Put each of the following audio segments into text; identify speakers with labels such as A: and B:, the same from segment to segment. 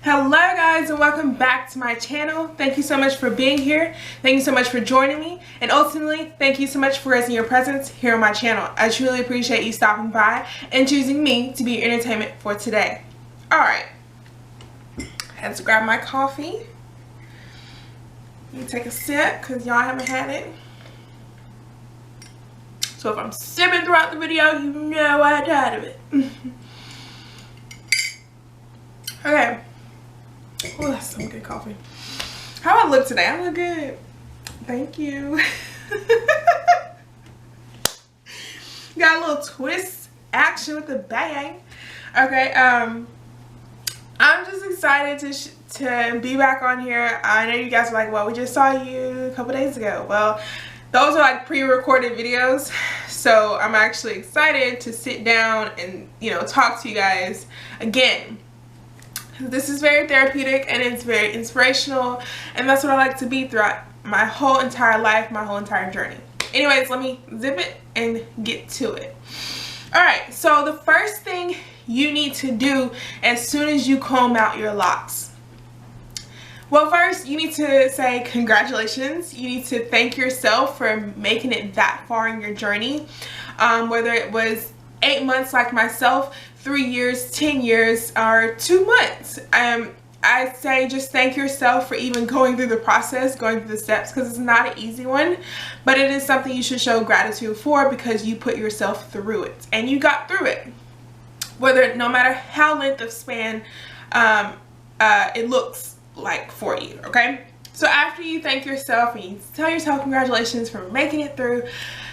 A: Hello guys, and welcome back to my channel. Thank you so much for being here. Thank you so much for joining me, and ultimately thank you so much for raising your presence here on my channel. I truly appreciate you stopping by and choosing me to be your entertainment for today. Alright, had to grab my coffee. Let me take a sip because y'all haven't had it. So if I'm sipping throughout the video, you know I died of it. Okay. Oh, that's some good coffee. How do I look today? I look good. Thank you. Got a little twist action with the bang. Okay, I'm just excited to be back on here. I know you guys are like, well, we just saw you a couple days ago. Well, those are like pre-recorded videos. So I'm actually excited to sit down and, talk to you guys again. This is very therapeutic and it's very inspirational, and that's what I like to be throughout my whole entire life, my whole entire journey. Anyways, let me zip it and get to it. Alright, so the first thing you need to do as soon as you comb out your locks. Well, first you need to say congratulations. You need to thank yourself for making it that far in your journey. Whether it was 8 months like myself, 3 years, 10 years, or 2 months. I say just thank yourself for even going through the process, going through the steps, because it's not an easy one, but it is something you should show gratitude for because you put yourself through it and you got through it. No matter how length of span it looks like for you, okay? So after you thank yourself and you tell yourself congratulations for making it through,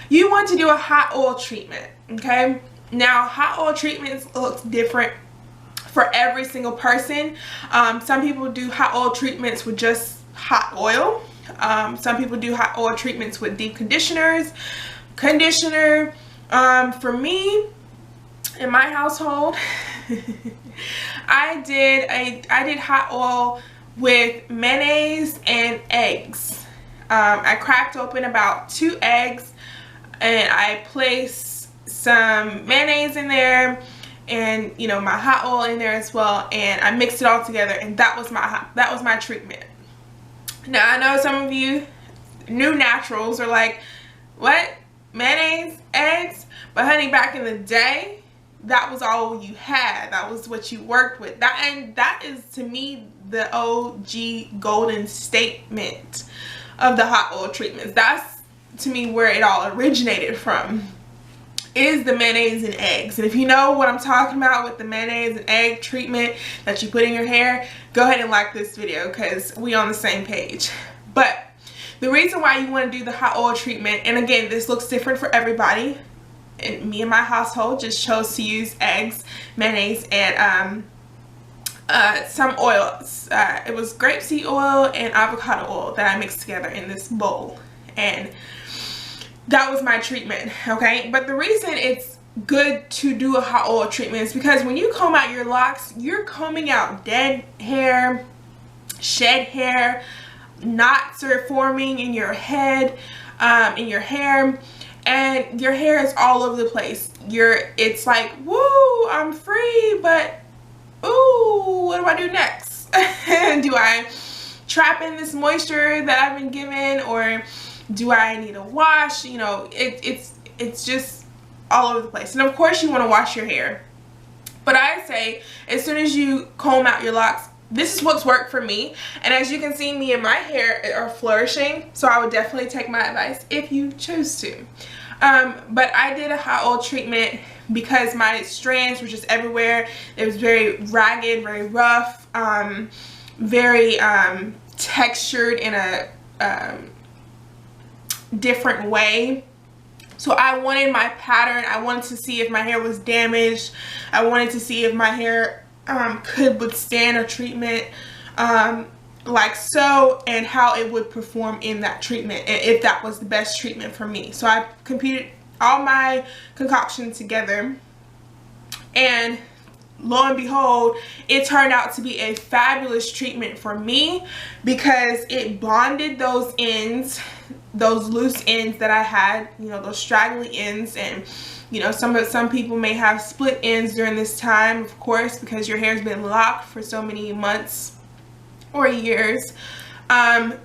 A: you want to do a hot oil treatment, okay? Now, hot oil treatments look different for every single person. Some people do hot oil treatments with just hot oil. Some people do hot oil treatments with deep conditioner. For me, in my household, I did hot oil with mayonnaise and eggs. I cracked open about 2 eggs and I placed some mayonnaise in there and my hot oil in there as well, and I mixed it all together, and that was my treatment. Now I know some of you new naturals are like, what, mayonnaise, eggs? But honey, back in the day, that was all you had. That was what you worked with. That is to me the OG golden statement of the hot oil treatments. That's to me where it all originated from, is the mayonnaise and eggs. And if you know what I'm talking about with the mayonnaise and egg treatment that you put in your hair, go ahead and like this video because we on the same page. But the reason why you want to do the hot oil treatment, and again, this looks different for everybody, and me and my household just chose to use eggs, mayonnaise, and some oils. It was grapeseed oil and avocado oil that I mixed together in this bowl, and that was my treatment, okay? But the reason it's good to do a hot oil treatment is because when you comb out your locks, you're combing out dead hair, shed hair, knots are forming in your head, in your hair, and your hair is all over the place. It's like, woo, I'm free, but ooh, what do I do next? Do I trap in this moisture that I've been given, or do I need a wash? It's just all over the place. And of course you want to wash your hair, but I say as soon as you comb out your locks, this is what's worked for me, and as you can see, me and my hair are flourishing, so I would definitely take my advice if you choose to. But I did a hot oil treatment because my strands were just everywhere. It was very ragged, very rough, very textured in a different way. So I wanted my pattern. I wanted to see if my hair was damaged. I wanted to see if my hair could withstand a treatment like so, and how it would perform in that treatment, and if that was the best treatment for me. So I computed all my concoctions together, and lo and behold, it turned out to be a fabulous treatment for me because it bonded those ends, those loose ends that I had, those straggly ends, and You know, some people may have split ends during this time, of course, because your hair's been locked for so many months or years.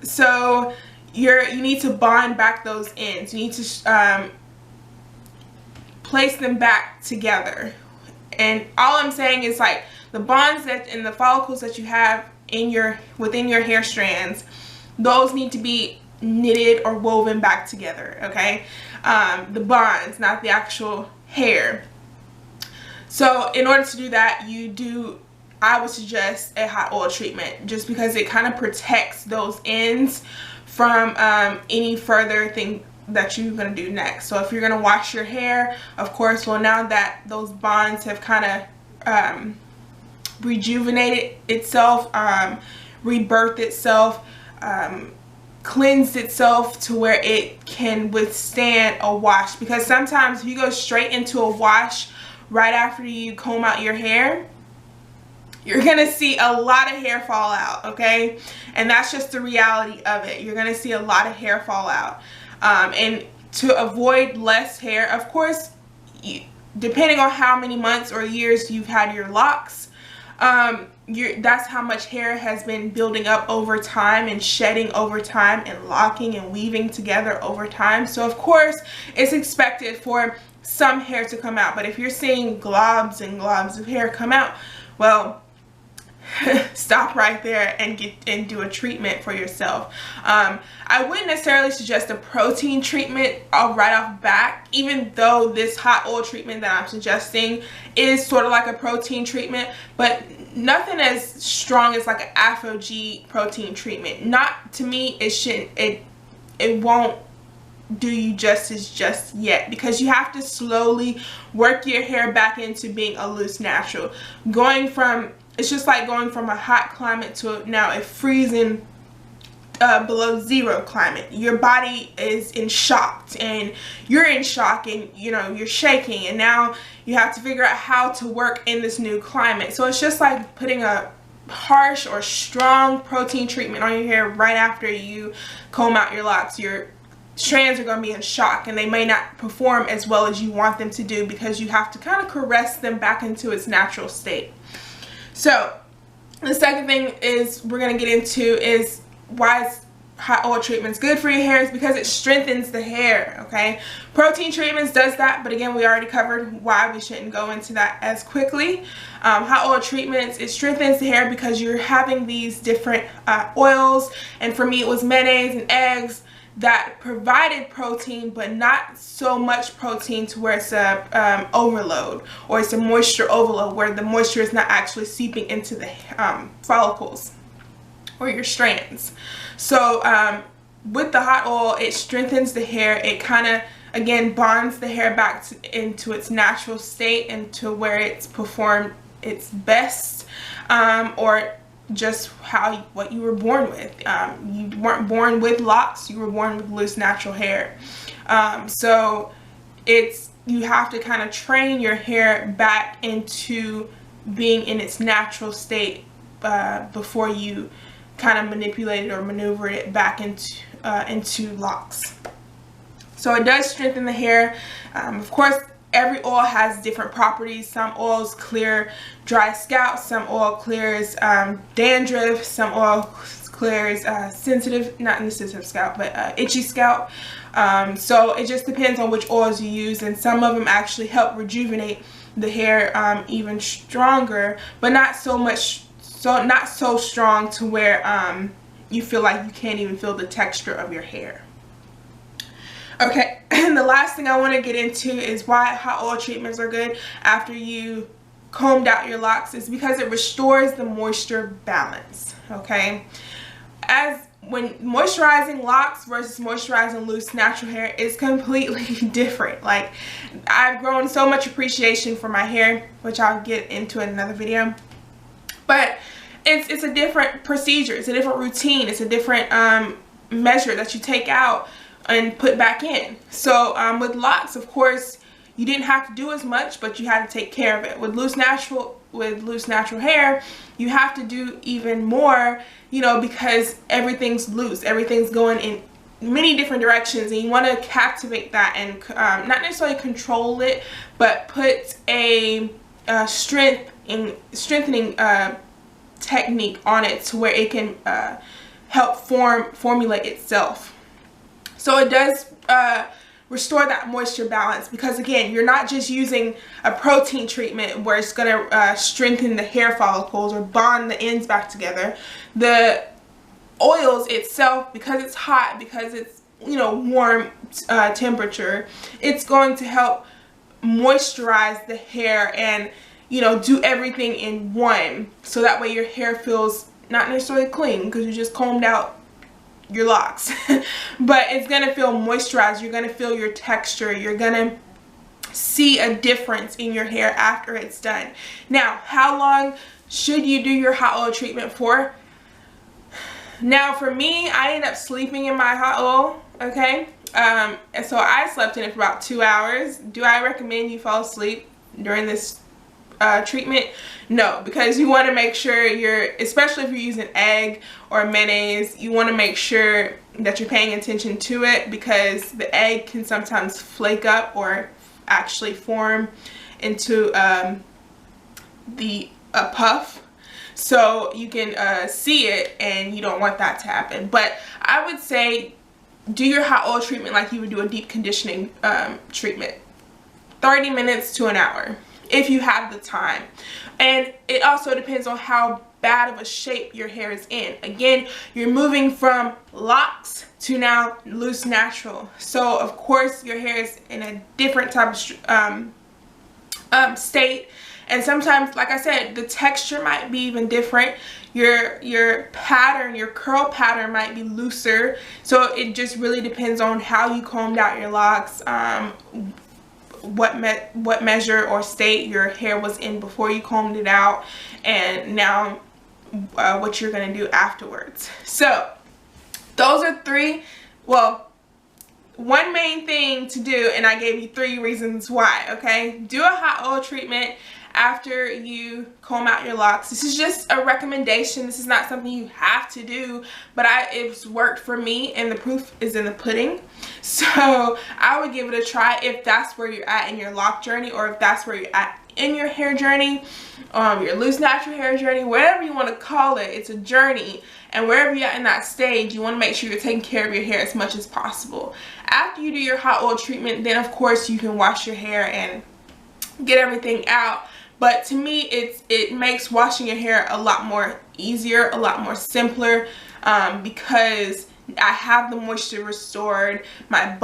A: So you need to bond back those ends. You need to place them back together. And all I'm saying is, like, the bonds that and the follicles that you have within your hair strands, those need to be knitted or woven back together, okay? The bonds, not the actual hair. So in order to do that, I would suggest a hot oil treatment, just because it kind of protects those ends from any further thing that you're going to do next. So if you're going to wash your hair, of course, well, now that those bonds have kind of rejuvenated itself, rebirthed itself, cleansed itself to where it can withstand a wash. Because sometimes if you go straight into a wash right after you comb out your hair, you're gonna see a lot of hair fall out, okay? And that's just the reality of it. You're gonna see a lot of hair fall out. And to avoid less hair, of course, depending on how many months or years you've had your locks, that's how much hair has been building up over time and shedding over time and locking and weaving together over time. So of course, it's expected for some hair to come out. But if you're seeing globs and globs of hair come out, well, stop right there and do a treatment for yourself. I wouldn't necessarily suggest a protein treatment right off back, even though this hot oil treatment that I'm suggesting is sort of like a protein treatment, but nothing as strong as like an ApHogee protein treatment. Not to me, it won't do you justice just yet, because you have to slowly work your hair back into being a loose natural. It's just like going from a hot climate to now a freezing below zero climate. Your body is in shock, and you're in shock, and you know, you're shaking, and now you have to figure out how to work in this new climate. So it's just like putting a harsh or strong protein treatment on your hair right after you comb out your locks. Your strands are going to be in shock, and they may not perform as well as you want them to do, because you have to kind of caress them back into its natural state. So the second thing we're going to get into is why is hot oil treatments good for your hair. Is because it strengthens the hair, okay? Protein treatments does that, but again, we already covered why we shouldn't go into that as quickly. Hot oil treatments, it strengthens the hair because you're having these different oils, and for me it was mayonnaise and eggs that provided protein, but not so much protein to where it's a overload, or it's a moisture overload where the moisture is not actually seeping into the follicles or your strands. So with the hot oil, it strengthens the hair. It kind of, again, bonds the hair back into its natural state and to where it's performed its best, or just what you were born with. You weren't born with locks, you were born with loose natural hair. So you have to kind of train your hair back into being in its natural state before you kind of manipulate it or maneuver it back into locks. So it does strengthen the hair. Of course, every oil has different properties. Some oils clear dry scalp, some oil clears dandruff, some oil clears not sensitive scalp, but itchy scalp. So it just depends on which oils you use, and some of them actually help rejuvenate the hair even stronger, but not so strong to where you feel like you can't even feel the texture of your hair. Okay, and the last thing I want to get into is why hot oil treatments are good after you combed out your locks, is because it restores the moisture balance, okay? When moisturizing locks versus moisturizing loose natural hair is completely different. Like, I've grown so much appreciation for my hair, which I'll get into in another video. But it's a different procedure, it's a different routine, it's a different measure that you take out and put back in. So with locks, of course, you didn't have to do as much, but you had to take care of it. With loose natural hair, you have to do even more, you know, because everything's loose, everything's going in many different directions, and you want to captivate that and not necessarily control it, but put a strengthening technique on it to where it can help formulate itself. So it does restore that moisture balance, because again, you're not just using a protein treatment where it's going to strengthen the hair follicles or bond the ends back together. The oils itself, because it's hot, because it's, you know, warm temperature, it's going to help moisturize the hair and, you know, do everything in one, so that way your hair feels not necessarily clean because you just combed out your locks but it's gonna feel moisturized. You're gonna feel your texture. You're gonna see a difference in your hair after it's done. Now, how long should you do your hot oil treatment for? Now, for me, I end up sleeping in my hot oil, okay? And so I slept in it for about 2 hours. Do I recommend you fall asleep during this treatment? No, because you want to make sure especially if you're using egg or mayonnaise, you want to make sure that you're paying attention to it, because the egg can sometimes flake up or actually form into a puff. So you can see it, and you don't want that to happen. But I would say do your hot oil treatment like you would do a deep conditioning treatment. 30 minutes to an hour if you have the time. And it also depends on how bad of a shape your hair is in. Again, you're moving from locks to now loose natural. So of course your hair is in a different type of state. And sometimes, like I said, the texture might be even different. Your pattern, your curl pattern might be looser. So it just really depends on how you combed out your locks, what measure or state your hair was in before you combed it out, and now what you're going to do afterwards. So those are one main thing to do, and I gave you 3 reasons why. Okay, do a hot oil treatment after you comb out your locks. This is just a recommendation. This is not something you have to do, but it's worked for me, and the proof is in the pudding. So I would give it a try if that's where you're at in your lock journey, or if that's where you're at in your hair journey, your loose natural hair journey, whatever you want to call it. It's a journey, and wherever you're at in that stage, you want to make sure you're taking care of your hair as much as possible. After you do your hot oil treatment, then of course you can wash your hair and get everything out. But to me, it makes washing your hair a lot more easier, a lot more simpler, because I have the moisture restored. My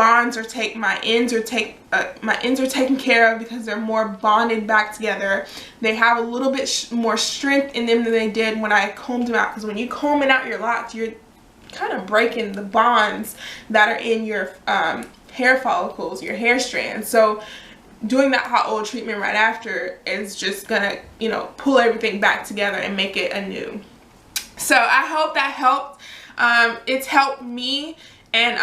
A: ends are taken care of because they're more bonded back together. They have a little bit more strength in them than they did when I combed them out. Because when you comb out your locks, you're kind of breaking the bonds that are in your hair follicles, your hair strands. So doing that hot oil treatment right after is just gonna, you know, pull everything back together and make it anew. So I hope that helped. It's helped me, and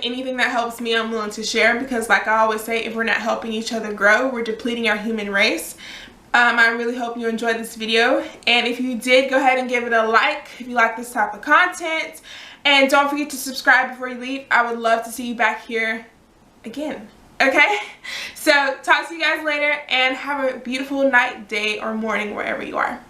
A: anything that helps me, I'm willing to share, because like I always say, if we're not helping each other grow, we're depleting our human race. I really hope you enjoyed this video, and if you did, go ahead and give it a like if you like this type of content, and don't forget to subscribe before you leave. I would love to see you back here again. Okay, so talk to you guys later, and have a beautiful night, day, or morning wherever you are.